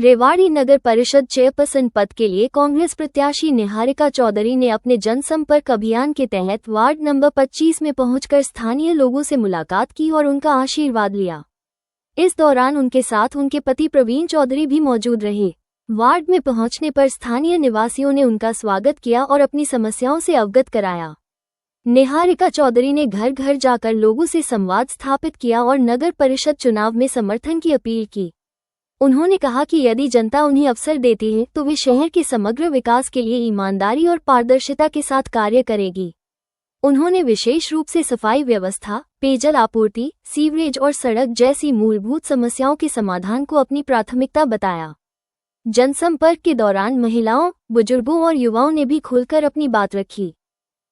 रेवाड़ी नगर परिषद चेयरपर्सन पद के लिए कांग्रेस प्रत्याशी निहारिका चौधरी ने अपने जनसंपर्क अभियान के तहत वार्ड नंबर 25 में पहुंचकर स्थानीय लोगों से मुलाकात की और उनका आशीर्वाद लिया। इस दौरान उनके साथ उनके पति प्रवीण चौधरी भी मौजूद रहे। वार्ड में पहुंचने पर स्थानीय निवासियों ने उनका स्वागत किया और अपनी समस्याओं से अवगत कराया। निहारिका चौधरी ने घर घर जाकर लोगों से संवाद स्थापित किया और नगर परिषद चुनाव में समर्थन की अपील की। उन्होंने कहा कि यदि जनता उन्हें अवसर देती है तो वे शहर के समग्र विकास के लिए ईमानदारी और पारदर्शिता के साथ कार्य करेगी। उन्होंने विशेष रूप से सफाई व्यवस्था, पेयजल आपूर्ति, सीवरेज और सड़क जैसी मूलभूत समस्याओं के समाधान को अपनी प्राथमिकता बताया। जनसंपर्क के दौरान महिलाओं, बुजुर्गों और युवाओं ने भी खुलकर अपनी बात रखी।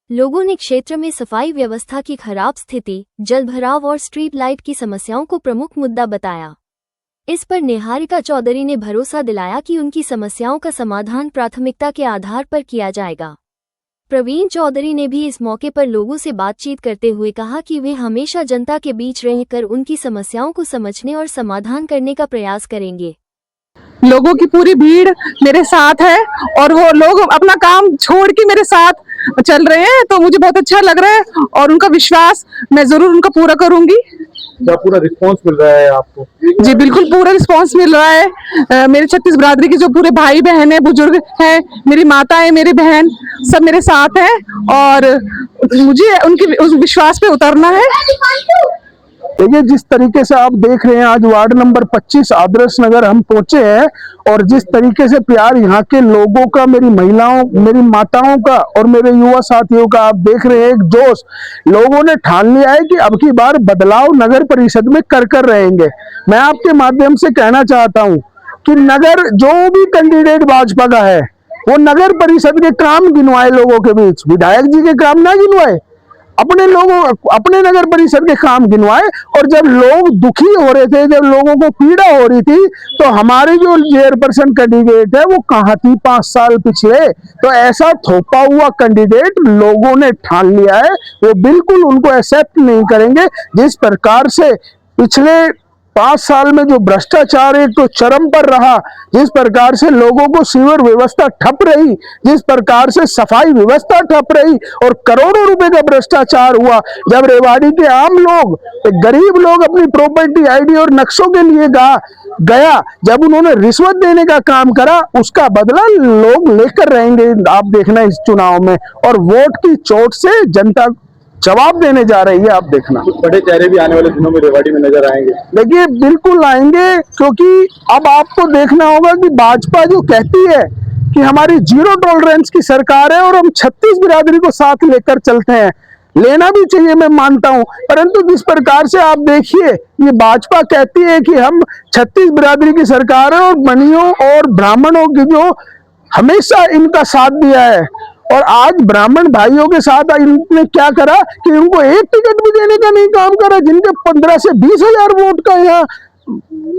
लोगों ने क्षेत्र में सफाई व्यवस्था की खराब स्थिति, जलभराव और स्ट्रीट लाइट की समस्याओं को प्रमुख मुद्दा बताया। इस पर निहारिका चौधरी ने भरोसा दिलाया कि उनकी समस्याओं का समाधान प्राथमिकता के आधार पर किया जाएगा। प्रवीण चौधरी ने भी इस मौके पर लोगों से बातचीत करते हुए कहा कि वे हमेशा जनता के बीच रहकर उनकी समस्याओं को समझने और समाधान करने का प्रयास करेंगे। लोगों की पूरी भीड़ मेरे साथ है और वो लोग अपना काम छोड़ के मेरे साथ चल रहे हैं, तो मुझे बहुत अच्छा लग रहा है और उनका विश्वास मैं जरूर उनका पूरा करूंगी। क्या पूरा रिस्पांस मिल रहा है आपको? जी बिल्कुल, पूरा रिस्पांस मिल रहा है। मेरे छत्तीस बिरादरी के जो पूरे भाई बहन है, बुजुर्ग हैं, मेरी माता है, मेरी बहन, सब मेरे साथ हैं और मुझे उनके उस विश्वास पे उतरना है। देखिए, जिस तरीके से आप देख रहे हैं, आज वार्ड नंबर 25 आदर्श नगर हम पहुंचे हैं और जिस तरीके से प्यार यहाँ के लोगों का, मेरी महिलाओं, मेरी माताओं का और मेरे युवा साथियों का आप देख रहे हैं, एक जोश। लोगों ने ठान लिया है कि अब की बार बदलाव नगर परिषद में कर रहेंगे। मैं आपके माध्यम से कहना चाहता हूँ कि नगर जो भी कैंडिडेट भाजपा का है वो नगर परिषद के काम गिनवाए, लोगों के बीच विधायक जी के काम ना गिनवाए, अपने लोगों, अपने नगर परिषद के काम गिनवाए। और जब लोग दुखी हो रहे थे, जब लोगों को पीड़ा हो रही थी, तो हमारी जो चेयरपर्सन कैंडिडेट है वो कहाँ थी 5 साल पिछले? तो ऐसा थोपा हुआ कैंडिडेट लोगों ने ठान लिया है, वो बिल्कुल उनको एक्सेप्ट नहीं करेंगे। जिस प्रकार से पिछले 5 साल में जो भ्रष्टाचार एक तो चरम पर रहा, जिस प्रकार से लोगों को सीवर व्यवस्था ठप रही, जिस प्रकार से सफाई व्यवस्था ठप रही और करोड़ों रुपए का भ्रष्टाचार हुआ, जब रेवाड़ी के आम लोग, गरीब लोग अपनी प्रॉपर्टी आईडी और नक्शों के लिए गया, जब उन्होंने रिश्वत देने का काम करा, उसका बदला लोग लेकर रहेंगे। आप देखना इस चुनाव में, और वोट की चोट से जनता जवाब देने जा रही है। आप देखना, कुछ बड़े चेहरे भी आने वाले दिनों में रेवाड़ी में नजर आएंगे। देखिए, बिल्कुल आएंगे, क्योंकि अब आपको देखना होगा कि भाजपा जो कहती है कि हमारी जीरो टॉलरेंस की सरकार है और हम 36 बिरादरी को साथ लेकर चलते हैं, लेना भी चाहिए, मैं मानता हूं, परंतु जिस प्रकार से आप देखिए, ये भाजपा कहती है कि हम 36 बिरादरी की सरकार है और बनियों और ब्राह्मणों की जो हमेशा इनका साथ दिया है, और आज ब्राह्मण भाइयों के साथ इन्होंने क्या करा कि उनको एक टिकट भी देने का नहीं काम करा, जिनके 15 से 20 हजार वोट का यहाँ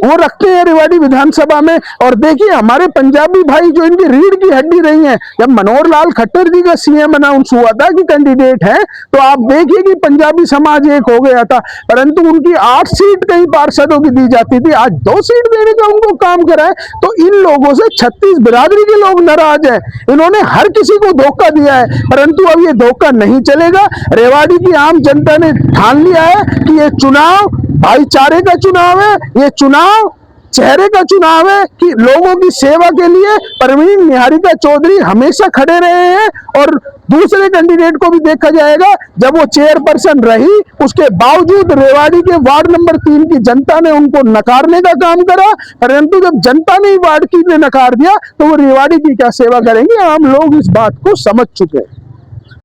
वो रखते हैं रेवाड़ी विधानसभा में। और देखिए, हमारे पंजाबी भाई जो इनकी रीढ़ की हड्डी रही हैं, जब मनोहर लाल खट्टर जी का सीएम अनाउंस हुआ था कि कैंडिडेट है, तो आप देखिए कि पंजाबी समाज एक हो गया था, परंतु उनकी 8 सीट कहीं पार्षदों की दी जाती थी, आज 2 सीट देने का उनको काम करा है। तो इन लोगों से 36 बिरादरी के लोग नाराज हैं। इन्होंने हर किसी को धोखा दिया है, परंतु अब ये धोखा नहीं चलेगा। रेवाड़ी की आम जनता ने ठान लिया है कि ये चुनाव भाईचारे का चुनाव है, ये चुनाव चेहरे का चुनाव है, कि लोगों की सेवा के लिए प्रवीण निहारिका चौधरी हमेशा खड़े रहे हैं। और दूसरे कैंडिडेट को भी देखा जाएगा, जब वो चेयरपर्सन रही, उसके बावजूद रेवाड़ी के वार्ड नंबर 3 की जनता ने उनको नकारने का काम करा, परंतु जब जनता ने वार्ड की ने नकार दिया, तो वो रेवाड़ी की क्या सेवा करेंगे? आम लोग इस बात को समझ चुके हैं।